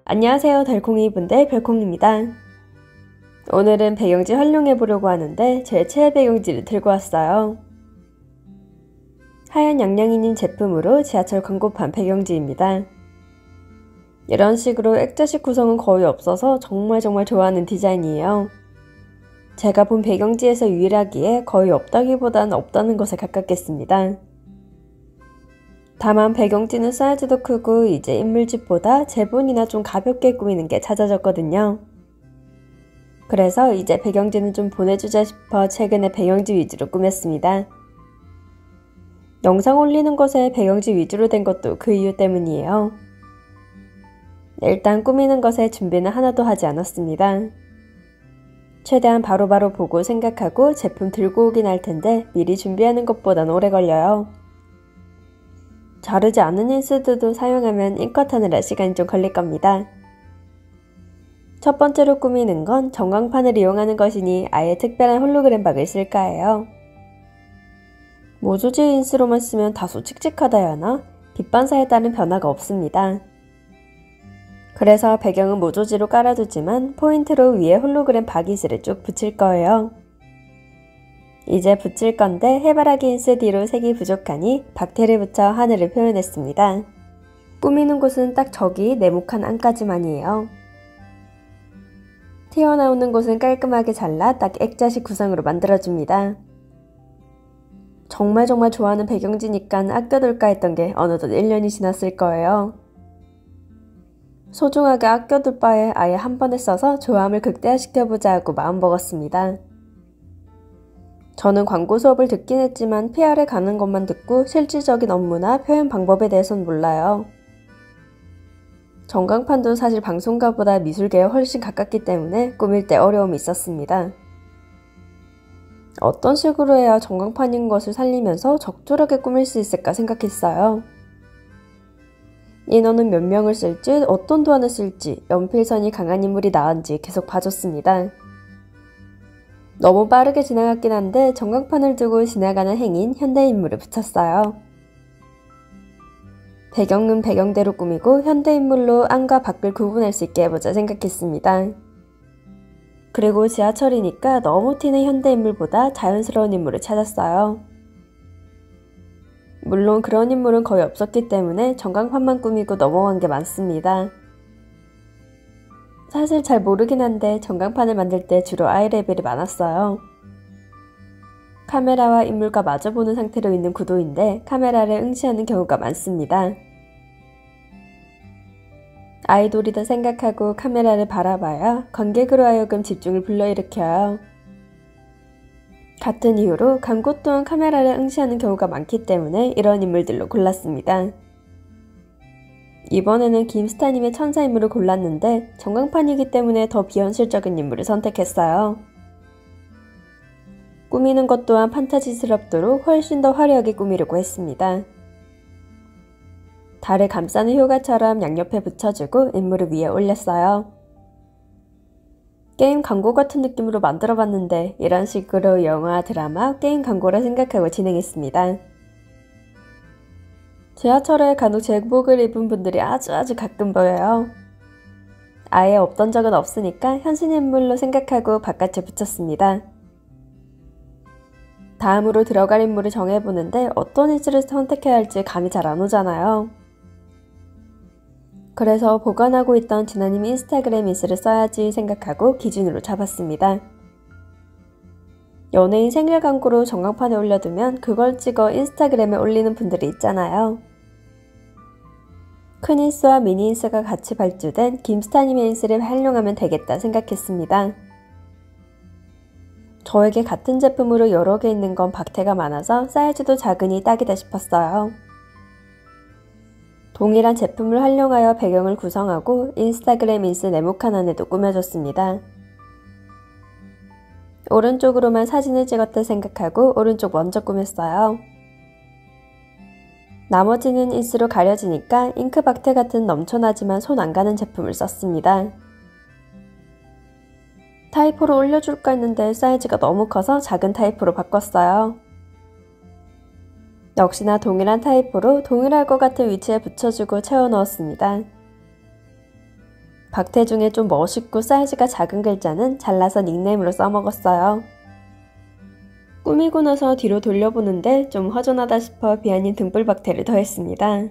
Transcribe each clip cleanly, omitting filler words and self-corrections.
안녕하세요, 달콩이 분들 별콩입니다. 오늘은 배경지 활용해 보려고 하는데 제 최애 배경지를 들고 왔어요. 하얀 양양이님 제품으로 지하철 광고판 배경지입니다. 이런 식으로 액자식 구성은 거의 없어서 정말 좋아하는 디자인이에요. 제가 본 배경지에서 유일하기에 거의 없다기보단 없다는 것에 가깝겠습니다. 다만 배경지는 사이즈도 크고 이제 인물집보다 제본이나 좀 가볍게 꾸미는 게 잦아졌거든요. 그래서 이제 배경지는 좀 보내주자 싶어 최근에 배경지 위주로 꾸몄습니다. 영상 올리는 것에 배경지 위주로 된 것도 그 이유 때문이에요. 일단 꾸미는 것에 준비는 하나도 하지 않았습니다. 최대한 바로바로 보고 생각하고 제품 들고 오긴 할 텐데 미리 준비하는 것보단 오래 걸려요. 자르지 않은 인스드도 사용하면 인컷하느라 시간이 좀 걸릴 겁니다. 첫 번째로 꾸미는 건 전광판을 이용하는 것이니 아예 특별한 홀로그램 박을 쓸까 해요. 모조지 인스로만 쓰면 다소 칙칙하다 해야 하나? 빛 반사에 따른 변화가 없습니다. 그래서 배경은 모조지로 깔아두지만 포인트로 위에 홀로그램 박이슬을 쭉 붙일 거예요. 이제 붙일 건데 해바라기 인스디로 색이 부족하니 박테를 붙여 하늘을 표현했습니다. 꾸미는 곳은 딱 저기 네모칸 안까지만이에요. 튀어나오는 곳은 깔끔하게 잘라 딱 액자식 구성으로 만들어줍니다. 정말 좋아하는 배경지니까 아껴둘까 했던 게 어느덧 1년이 지났을 거예요. 소중하게 아껴둘 바에 아예 한 번에 써서 좋아함을 극대화시켜보자 하고 마음먹었습니다. 저는 광고 수업을 듣긴 했지만 PR에 가는 것만 듣고 실질적인 업무나 표현 방법에 대해선 몰라요. 전광판도 사실 방송가보다 미술계에 훨씬 가깝기 때문에 꾸밀 때 어려움이 있었습니다. 어떤 식으로 해야 전광판인 것을 살리면서 적절하게 꾸밀 수 있을까 생각했어요. 인원은 몇 명을 쓸지, 어떤 도안을 쓸지, 연필선이 강한 인물이 나은지 계속 봐줬습니다. 너무 빠르게 지나갔긴 한데 전광판을 두고 지나가는 행인 현대인물을 붙였어요. 배경은 배경대로 꾸미고 현대인물로 안과 밖을 구분할 수 있게 해보자 생각했습니다. 그리고 지하철이니까 너무 튀는 현대인물보다 자연스러운 인물을 찾았어요. 물론 그런 인물은 거의 없었기 때문에 전광판만 꾸미고 넘어간 게 많습니다. 사실 잘 모르긴 한데 전광판을 만들 때 주로 아이 레벨이 많았어요. 카메라와 인물과 마주보는 상태로 있는 구도인데 카메라를 응시하는 경우가 많습니다. 아이돌이다 생각하고 카메라를 바라봐야 관객으로 하여금 집중을 불러일으켜요. 같은 이유로 광고 또한 카메라를 응시하는 경우가 많기 때문에 이런 인물들로 골랐습니다. 이번에는 김스타님의 천사인물을 골랐는데 전광판이기 때문에 더 비현실적인 인물을 선택했어요. 꾸미는 것 또한 판타지스럽도록 훨씬 더 화려하게 꾸미려고 했습니다. 달을 감싸는 효과처럼 양옆에 붙여주고 인물을 위에 올렸어요. 게임 광고 같은 느낌으로 만들어봤는데 이런 식으로 영화, 드라마, 게임 광고를 생각하고 진행했습니다. 지하철에 간혹 제복을 입은 분들이 아주 가끔 보여요. 아예 없던 적은 없으니까 현실 인물로 생각하고 바깥에 붙였습니다. 다음으로 들어갈 인물을 정해보는데 어떤 인물을 선택해야 할지 감이 잘 안 오잖아요. 그래서 보관하고 있던 진아님 인스타그램 인스를 써야지 생각하고 기준으로 잡았습니다. 연예인 생일 광고로 전광판에 올려두면 그걸 찍어 인스타그램에 올리는 분들이 있잖아요. 큰 인스와 미니 인스가 같이 발주된 김스타님의 인스를 활용하면 되겠다 생각했습니다. 저에게 같은 제품으로 여러 개 있는 건 박태가 많아서 사이즈도 작으니 딱이다 싶었어요. 동일한 제품을 활용하여 배경을 구성하고 인스타그램 인스 네모칸 안에도 꾸며줬습니다. 오른쪽으로만 사진을 찍었다 생각하고 오른쪽 먼저 꾸몄어요. 나머지는 인스로 가려지니까 잉크 박테 같은 넘쳐나지만 손 안 가는 제품을 썼습니다. 타이포로 올려줄까 했는데 사이즈가 너무 커서 작은 타이포로 바꿨어요. 역시나 동일한 타입으로 동일할 것 같은 위치에 붙여주고 채워 넣었습니다. 박태 중에 좀 멋있고 사이즈가 작은 글자는 잘라서 닉네임으로 써먹었어요. 꾸미고 나서 뒤로 돌려보는데 좀 허전하다 싶어 비아닌 등불 박태를 더했습니다.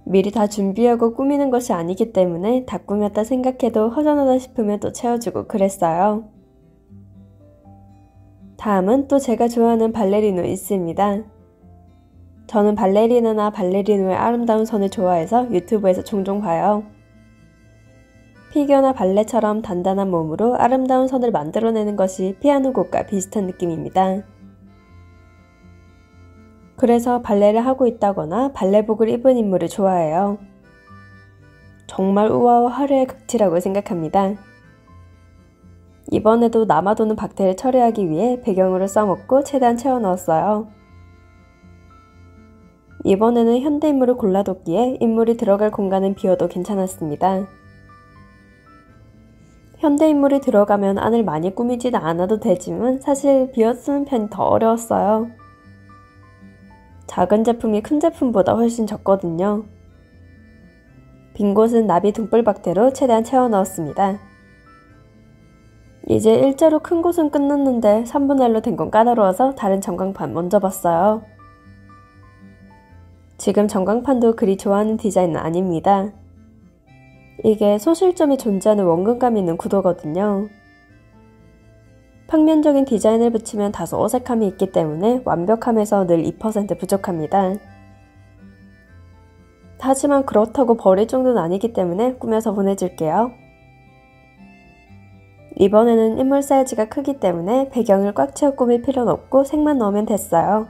미리 다 준비하고 꾸미는 것이 아니기 때문에 다 꾸몄다 생각해도 허전하다 싶으면 또 채워주고 그랬어요. 다음은 또 제가 좋아하는 발레리노 있습니다. 저는 발레리나나 발레리노의 아름다운 선을 좋아해서 유튜브에서 종종 봐요. 피겨나 발레처럼 단단한 몸으로 아름다운 선을 만들어내는 것이 피아노 곡과 비슷한 느낌입니다. 그래서 발레를 하고 있다거나 발레복을 입은 인물을 좋아해요. 정말 우아와 화려의 극치라고 생각합니다. 이번에도 남아도는 박태를 처리하기 위해 배경으로 써먹고 최대한 채워 넣었어요. 이번에는 현대인물을 골라뒀기에 인물이 들어갈 공간은 비어도 괜찮았습니다. 현대인물이 들어가면 안을 많이 꾸미지는 않아도 되지만 사실 비어쓰는 편이 더 어려웠어요. 작은 제품이 큰 제품보다 훨씬 적거든요. 빈 곳은 나비 등불 박태로 최대한 채워 넣었습니다. 이제 일자로 큰 곳은 끝났는데 3분의 1로 된 건 까다로워서 다른 전광판 먼저 봤어요. 지금 전광판도 그리 좋아하는 디자인은 아닙니다. 이게 소실점이 존재하는 원근감 있는 구도거든요. 평면적인 디자인을 붙이면 다소 어색함이 있기 때문에 완벽함에서 늘 2% 부족합니다. 하지만 그렇다고 버릴 정도는 아니기 때문에 꾸며서 보내줄게요. 이번에는 인물 사이즈가 크기 때문에 배경을 꽉 채워 꾸밀 필요는 없고 색만 넣으면 됐어요.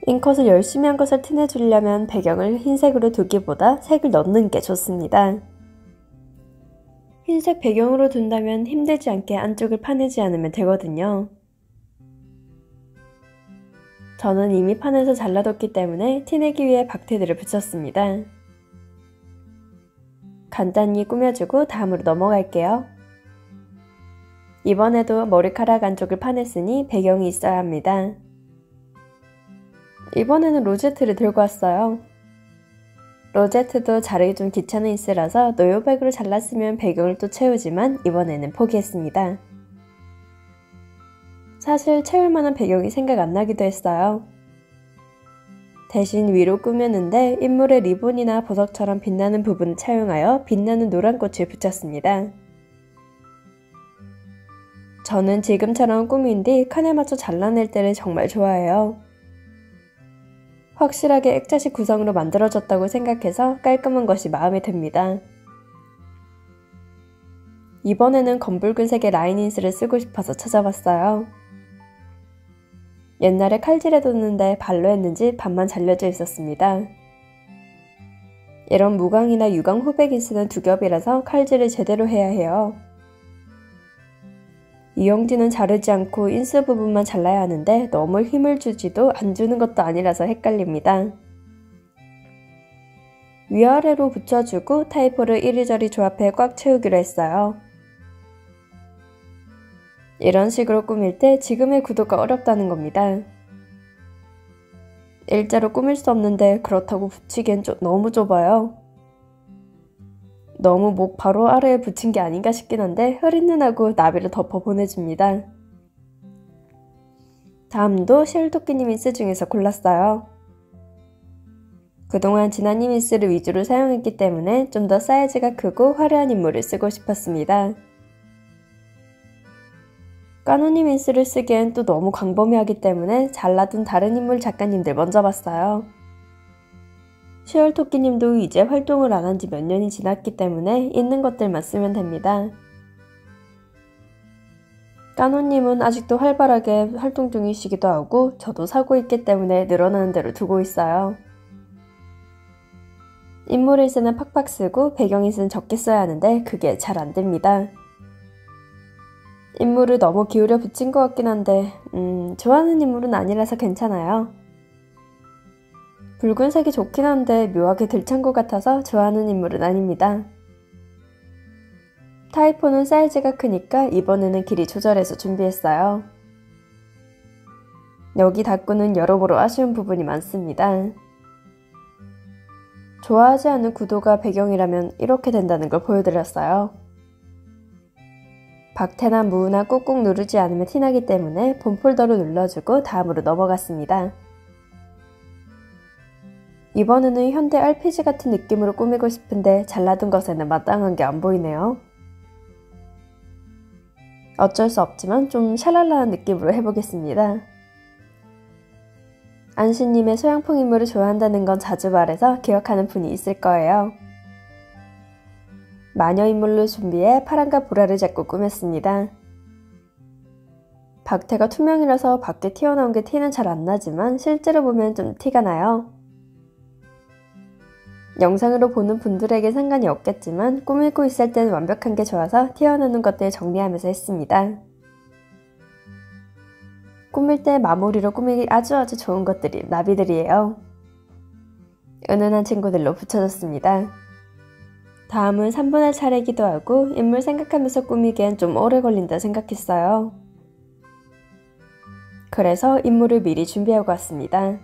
인컷을 열심히 한 것을 티내주려면 배경을 흰색으로 두기보다 색을 넣는 게 좋습니다. 흰색 배경으로 둔다면 힘들지 않게 안쪽을 파내지 않으면 되거든요. 저는 이미 판에서 잘라뒀기 때문에 티내기 위해 박태들을 붙였습니다. 간단히 꾸며주고 다음으로 넘어갈게요. 이번에도 머리카락 안쪽을 파냈으니 배경이 있어야 합니다. 이번에는 로제트를 들고 왔어요. 로제트도 자르기 좀 귀찮은 인스라서 노요백으로 잘랐으면 배경을 또 채우지만 이번에는 포기했습니다. 사실 채울 만한 배경이 생각 안 나기도 했어요. 대신 위로 꾸몄는데 인물의 리본이나 보석처럼 빛나는 부분을 차용하여 빛나는 노란 꽃을 붙였습니다. 저는 지금처럼 꾸민 뒤 칸에 맞춰 잘라낼 때를 정말 좋아해요. 확실하게 액자식 구성으로 만들어졌다고 생각해서 깔끔한 것이 마음에 듭니다. 이번에는 검붉은색의 라인 인스를 쓰고 싶어서 찾아봤어요. 옛날에 칼질해뒀는데 발로 했는지 반만 잘려져 있었습니다. 이런 무광이나 유광 후백 인스는 두 겹이라서 칼질을 제대로 해야 해요. 이용지는 자르지 않고 인스 부분만 잘라야 하는데 너무 힘을 주지도 안 주는 것도 아니라서 헷갈립니다. 위아래로 붙여주고 타이포를 이리저리 조합해 꽉 채우기로 했어요. 이런 식으로 꾸밀 때 지금의 구도가 어렵다는 겁니다. 일자로 꾸밀 수 없는데 그렇다고 붙이기엔 너무 좁아요. 너무 목 바로 아래에 붙인 게 아닌가 싶긴 한데 흐린 눈하고 나비를 덮어 보내줍니다. 다음도 시얼토끼님 인스 중에서 골랐어요. 그동안 진아님 인스를 위주로 사용했기 때문에 좀 더 사이즈가 크고 화려한 인물을 쓰고 싶었습니다. 까누님 인스를 쓰기엔 또 너무 광범위하기 때문에 잘라둔 다른 인물 작가님들 먼저 봤어요. 시얼토끼님도 이제 활동을 안 한 지 몇 년이 지났기 때문에 있는 것들만 쓰면 됩니다. 까노님은 아직도 활발하게 활동 중이시기도 하고 저도 사고 있기 때문에 늘어나는 대로 두고 있어요. 인물 인스는 팍팍 쓰고 배경 인스는 적게 써야 하는데 그게 잘 안됩니다. 인물을 너무 기울여 붙인 것 같긴 한데 좋아하는 인물은 아니라서 괜찮아요. 붉은색이 좋긴 한데 묘하게 들찬 것 같아서 좋아하는 인물은 아닙니다. 타이포는 사이즈가 크니까 이번에는 길이 조절해서 준비했어요. 여기 닭구는 여러모로 아쉬운 부분이 많습니다. 좋아하지 않는 구도가 배경이라면 이렇게 된다는 걸 보여드렸어요. 박태나 무나 꾹꾹 누르지 않으면 티나기 때문에 본 폴더로 눌러주고 다음으로 넘어갔습니다. 이번에는 현대 RPG 같은 느낌으로 꾸미고 싶은데 잘라둔 것에는 마땅한 게 안 보이네요. 어쩔 수 없지만 좀 샤랄라한 느낌으로 해보겠습니다. 안시님의 소양풍 인물을 좋아한다는 건 자주 말해서 기억하는 분이 있을 거예요. 마녀 인물로 준비해 파랑과 보라를 잡고 꾸몄습니다. 박태가 투명이라서 밖에 튀어나온 게 티는 잘 안 나지만 실제로 보면 좀 티가 나요. 영상으로 보는 분들에게 상관이 없겠지만 꾸미고 있을 땐 완벽한 게 좋아서 튀어나오는 것들 정리하면서 했습니다. 꾸밀 때 마무리로 꾸미기 아주 좋은 것들이 나비들이에요. 은은한 친구들로 붙여줬습니다. 다음은 3분할 차례이기도 하고 인물 생각하면서 꾸미기엔 좀 오래 걸린다 생각했어요. 그래서 인물을 미리 준비하고 왔습니다.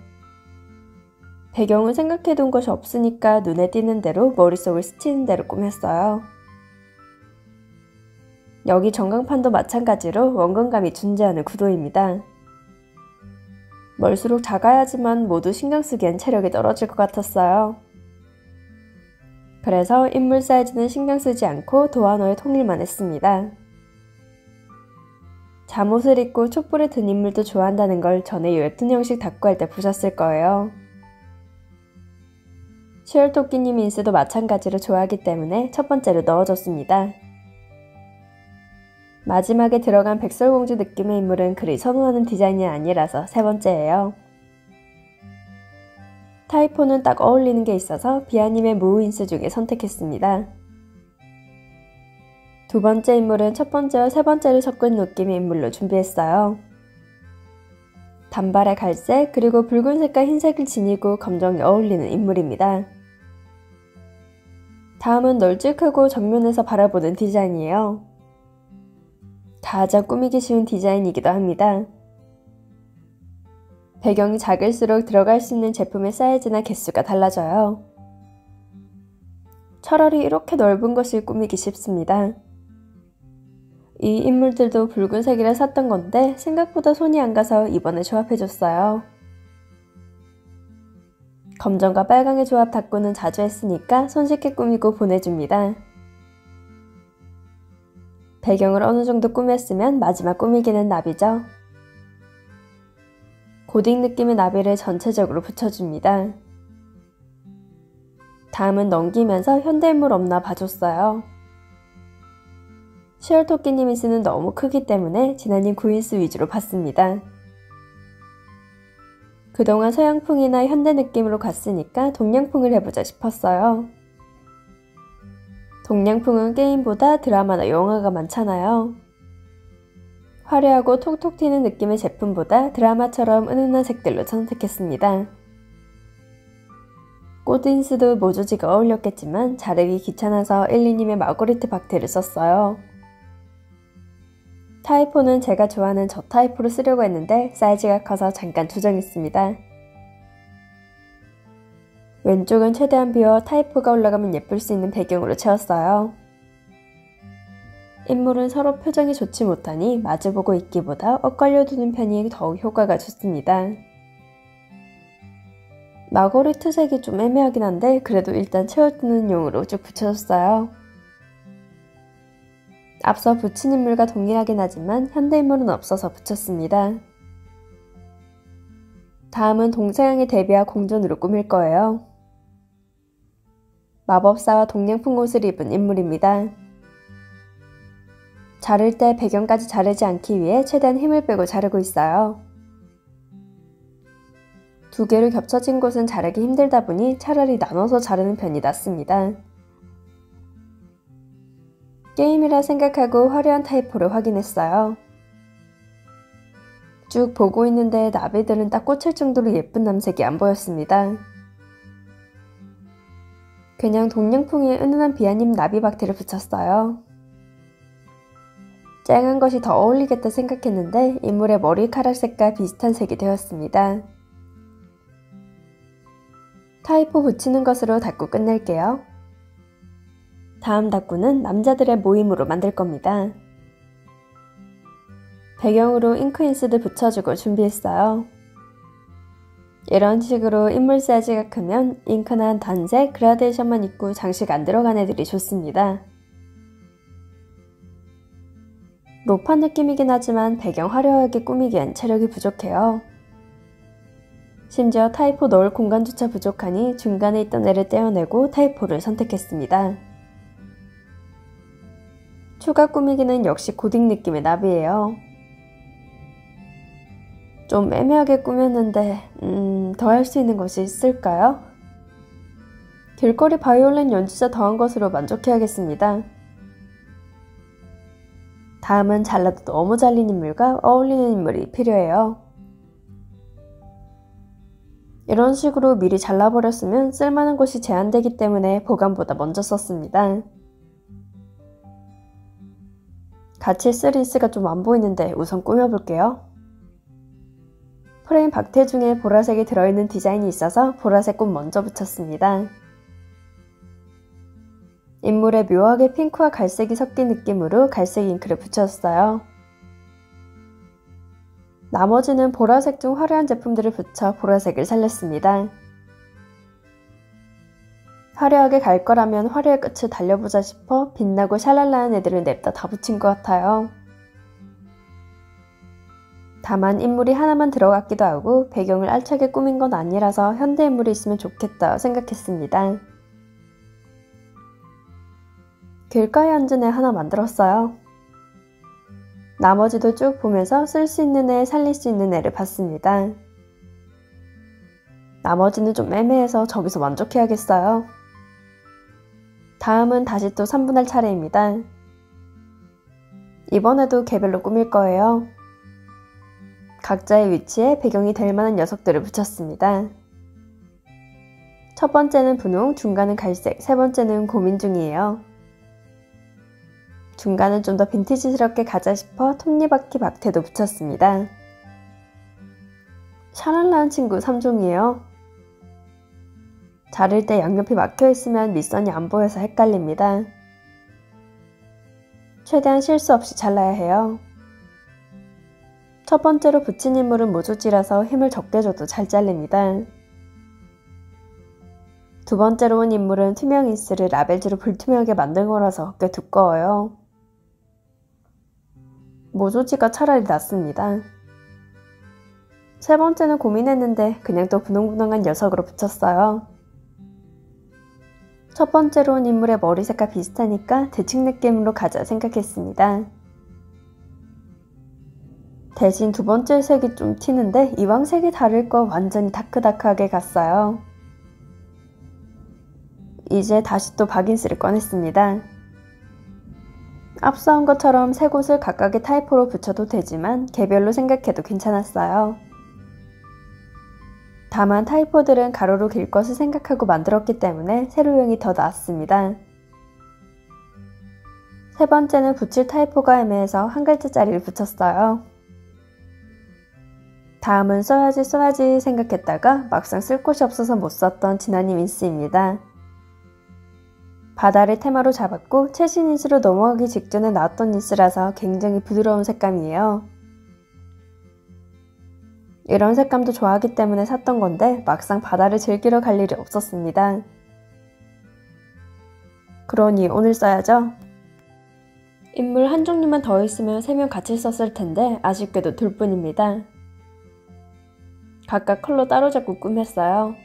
배경은 생각해둔 것이 없으니까 눈에 띄는 대로 머릿속을 스치는 대로 꾸몄어요. 여기 전광판도 마찬가지로 원근감이 존재하는 구도입니다. 멀수록 작아야지만 모두 신경 쓰기엔 체력이 떨어질 것 같았어요. 그래서 인물 사이즈는 신경 쓰지 않고 도안어의 통일만 했습니다. 잠옷을 입고 촛불에 든 인물도 좋아한다는 걸 전에 웹툰 형식 닦고 할 때 보셨을 거예요. 시얼토끼님 인스도 마찬가지로 좋아하기 때문에 첫 번째로 넣어줬습니다. 마지막에 들어간 백설공주 느낌의 인물은 그리 선호하는 디자인이 아니라서 세 번째예요. 타이포는 딱 어울리는 게 있어서 비아님의 무우 인스 중에 선택했습니다. 두 번째 인물은 첫 번째와 세 번째를 섞은 느낌의 인물로 준비했어요. 단발의 갈색 그리고 붉은색과 흰색을 지니고 검정이 어울리는 인물입니다. 다음은 널찍하고 정면에서 바라보는 디자인이에요. 가장 꾸미기 쉬운 디자인이기도 합니다. 배경이 작을수록 들어갈 수 있는 제품의 사이즈나 개수가 달라져요. 차라리 이렇게 넓은 것을 꾸미기 쉽습니다. 이 인물들도 붉은색이라 샀던 건데 생각보다 손이 안 가서 이번에 조합해줬어요. 검정과 빨강의 조합 닦고는 자주 했으니까 손쉽게 꾸미고 보내줍니다. 배경을 어느 정도 꾸몄으면 마지막 꾸미기는 나비죠. 고딕 느낌의 나비를 전체적으로 붙여줍니다. 다음은 넘기면서 현대인물 없나 봐줬어요. 시얼토끼님 인스는 너무 크기 때문에 진아님 구인스 위주로 봤습니다. 그동안 서양풍이나 현대 느낌으로 갔으니까 동양풍을 해보자 싶었어요. 동양풍은 게임보다 드라마나 영화가 많잖아요. 화려하고 톡톡 튀는 느낌의 제품보다 드라마처럼 은은한 색들로 선택했습니다. 꽃인스도 모조지가 어울렸겠지만 자르기 귀찮아서 1,2님의 마고리트 박테를 썼어요. 타이포는 제가 좋아하는 저 타이포로 쓰려고 했는데 사이즈가 커서 잠깐 조정했습니다. 왼쪽은 최대한 비워 타이포가 올라가면 예쁠 수 있는 배경으로 채웠어요. 인물은 서로 표정이 좋지 못하니 마주보고 있기보다 엇갈려 두는 편이 더욱 효과가 좋습니다. 마고리트 색이 좀 애매하긴 한데 그래도 일단 채워두는 용으로 쭉 붙여줬어요. 앞서 붙인 인물과 동일하긴 하지만 현대인물은 없어서 붙였습니다. 다음은 동서양의 대비와 공존으로 꾸밀 거예요. 마법사와 동양풍 옷을 입은 인물입니다. 자를 때 배경까지 자르지 않기 위해 최대한 힘을 빼고 자르고 있어요. 두 개로 겹쳐진 곳은 자르기 힘들다 보니 차라리 나눠서 자르는 편이 낫습니다. 게임이라 생각하고 화려한 타이포를 확인했어요. 쭉 보고 있는데 나비들은 딱 꽂힐 정도로 예쁜 남색이 안 보였습니다. 그냥 동양풍에 은은한 비아님 나비 박테를 붙였어요. 쨍한 것이 더 어울리겠다 생각했는데 인물의 머리카락 색과 비슷한 색이 되었습니다. 타이포 붙이는 것으로 닦고 끝낼게요. 다음 닦고는 남자들의 모임으로 만들 겁니다. 배경으로 잉크 인스드 붙여주고 준비했어요. 이런 식으로 인물 사이즈가 크면 잉크나 단색, 그라데이션만 있고 장식 안 들어간 애들이 좋습니다. 로판 느낌이긴 하지만 배경 화려하게 꾸미기엔 체력이 부족해요. 심지어 타이포 넣을 공간조차 부족하니 중간에 있던 애를 떼어내고 타이포를 선택했습니다. 추가 꾸미기는 역시 고딕 느낌의 나비예요. 좀 애매하게 꾸몄는데 더 할 수 있는 것이 있을까요? 길거리 바이올린 연주자 더한 것으로 만족해야겠습니다. 다음은 잘라도 너무 잘린 인물과 어울리는 인물이 필요해요. 이런 식으로 미리 잘라버렸으면 쓸만한 곳이 제한되기 때문에 보관보다 먼저 썼습니다. 같이 쓸 인스가 좀 안 보이는데 우선 꾸며볼게요. 프레임 박태 중에 보라색이 들어있는 디자인이 있어서 보라색 꽃 먼저 붙였습니다. 인물에 묘하게 핑크와 갈색이 섞인 느낌으로 갈색 잉크를 붙였어요. 나머지는 보라색 중 화려한 제품들을 붙여 보라색을 살렸습니다. 화려하게 갈 거라면 화려의 끝을 달려보자 싶어 빛나고 샬랄라한 애들을 냅다 다 붙인 것 같아요. 다만 인물이 하나만 들어갔기도 하고 배경을 알차게 꾸민 건 아니라서 현대 인물이 있으면 좋겠다 생각했습니다. 길가에 앉은 애 하나 만들었어요. 나머지도 쭉 보면서 쓸 수 있는 애, 살릴 수 있는 애를 봤습니다. 나머지는 좀 애매해서 저기서 만족해야겠어요. 다음은 다시 또 3분할 차례입니다. 이번에도 개별로 꾸밀 거예요. 각자의 위치에 배경이 될 만한 녀석들을 붙였습니다. 첫 번째는 분홍, 중간은 갈색, 세 번째는 고민 중이에요. 중간은 좀 더 빈티지스럽게 가자 싶어 톱니바퀴 박태도 붙였습니다. 샤랄라한 친구 3종이에요. 자를 때 양옆이 막혀있으면 밑선이 안 보여서 헷갈립니다. 최대한 실수 없이 잘라야 해요. 첫 번째로 붙인 인물은 모조지라서 힘을 적게 줘도 잘 잘립니다. 두 번째로 온 인물은 투명 인스를 라벨지로 불투명하게 만든 거라서 꽤 두꺼워요. 모조지가 차라리 낫습니다. 세 번째는 고민했는데 그냥 또 분홍분홍한 녀석으로 붙였어요. 첫 번째로 온 인물의 머리색과 비슷하니까 대칭 느낌으로 가자 생각했습니다. 대신 두 번째 색이 좀 튀는데 이왕 색이 다를 거 완전히 다크다크하게 갔어요. 이제 다시 또 박인스를 꺼냈습니다. 앞서 한 것처럼 세 곳을 각각의 타이포로 붙여도 되지만 개별로 생각해도 괜찮았어요. 다만 타이포들은 가로로 길 것을 생각하고 만들었기 때문에 세로형이 더 나았습니다. 세 번째는 붙일 타이포가 애매해서 한 글자짜리를 붙였어요. 다음은 써야지 생각했다가 막상 쓸 곳이 없어서 못 썼던 진아님 인스입니다. 바다를 테마로 잡았고 최신 인스로 넘어가기 직전에 나왔던 인스라서 굉장히 부드러운 색감이에요. 이런 색감도 좋아하기 때문에 샀던 건데 막상 바다를 즐기러 갈 일이 없었습니다. 그러니 오늘 써야죠. 인물 한 종류만 더 있으면 3명 같이 썼을 텐데 아쉽게도 둘 뿐입니다. 각각 컬러 따로 잡고 꾸몄어요.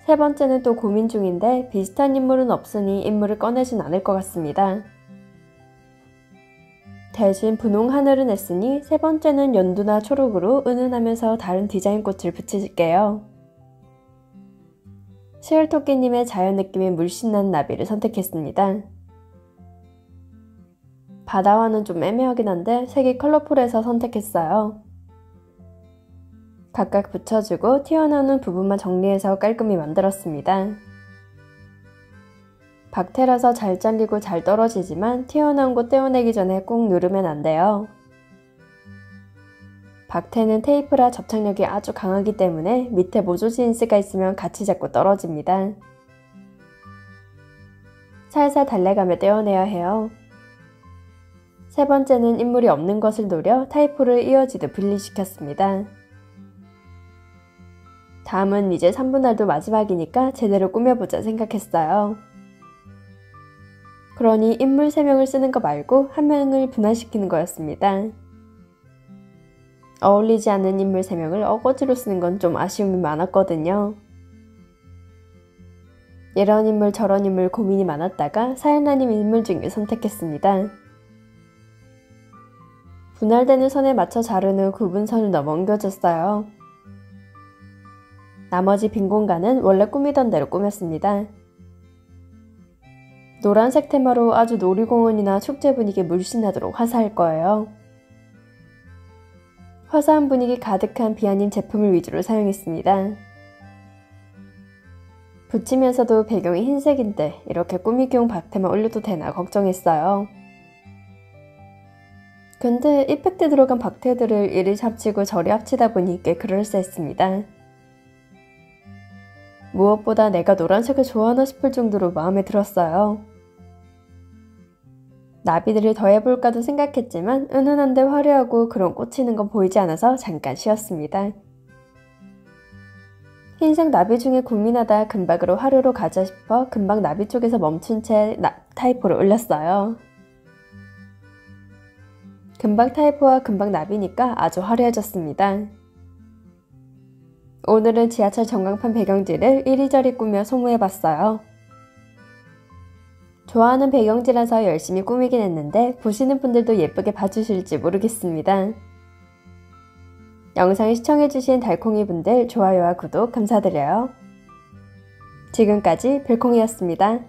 세 번째는 또 고민 중인데 비슷한 인물은 없으니 인물을 꺼내진 않을 것 같습니다. 대신 분홍 하늘을 냈으니 세 번째는 연두나 초록으로 은은하면서 다른 디자인 꽃을 붙일게요. 시을토끼님의 자연 느낌의 물씬 난 나비를 선택했습니다. 바다와는 좀 애매하긴 한데 색이 컬러풀해서 선택했어요. 각각 붙여주고 튀어나오는 부분만 정리해서 깔끔히 만들었습니다. 박테라서 잘 잘리고 잘 떨어지지만 튀어나온 곳 떼어내기 전에 꾹 누르면 안 돼요. 박테는 테이프라 접착력이 아주 강하기 때문에 밑에 모조 지인스가 있으면 같이 잡고 떨어집니다. 살살 달래가며 떼어내야 해요. 세 번째는 인물이 없는 것을 노려 타이포를 이어지듯 분리시켰습니다. 다음은 이제 3분할도 마지막이니까 제대로 꾸며보자 생각했어요. 그러니 인물 3명을 쓰는 거 말고 1명을 분할시키는 거였습니다. 어울리지 않는 인물 3명을 어거지로 쓰는 건 좀 아쉬움이 많았거든요. 이런 인물 저런 인물 고민이 많았다가 사연라님 인물 중에 선택했습니다. 분할되는 선에 맞춰 자른 후 구분선을 넘어 옮겨줬어요. 나머지 빈 공간은 원래 꾸미던 대로 꾸몄습니다. 노란색 테마로 아주 놀이공원이나 축제 분위기에 물씬 나도록 화사할 거예요. 화사한 분위기 가득한 비아님 제품을 위주로 사용했습니다. 붙이면서도 배경이 흰색인데 이렇게 꾸미기용 박테만 올려도 되나 걱정했어요. 근데 이펙트 들어간 박테들을 이리 합치고 저리 합치다 보니 꽤 그럴싸했습니다. 무엇보다 내가 노란색을 좋아하나 싶을 정도로 마음에 들었어요. 나비들을 더해볼까도 생각했지만 은은한데 화려하고 그런 꽂히는 건 보이지 않아서 잠깐 쉬었습니다. 흰색 나비 중에 고민하다 금박으로 화려로 가자 싶어 금박 나비 쪽에서 멈춘 채 타이포를 올렸어요. 금박 타이포와 금박 나비니까 아주 화려해졌습니다. 오늘은 지하철 전광판 배경지를 이리저리 꾸며 소모해봤어요. 좋아하는 배경지라서 열심히 꾸미긴 했는데 보시는 분들도 예쁘게 봐주실지 모르겠습니다. 영상을 시청해주신 달콩이 분들 좋아요와 구독 감사드려요. 지금까지 별콩이었습니다.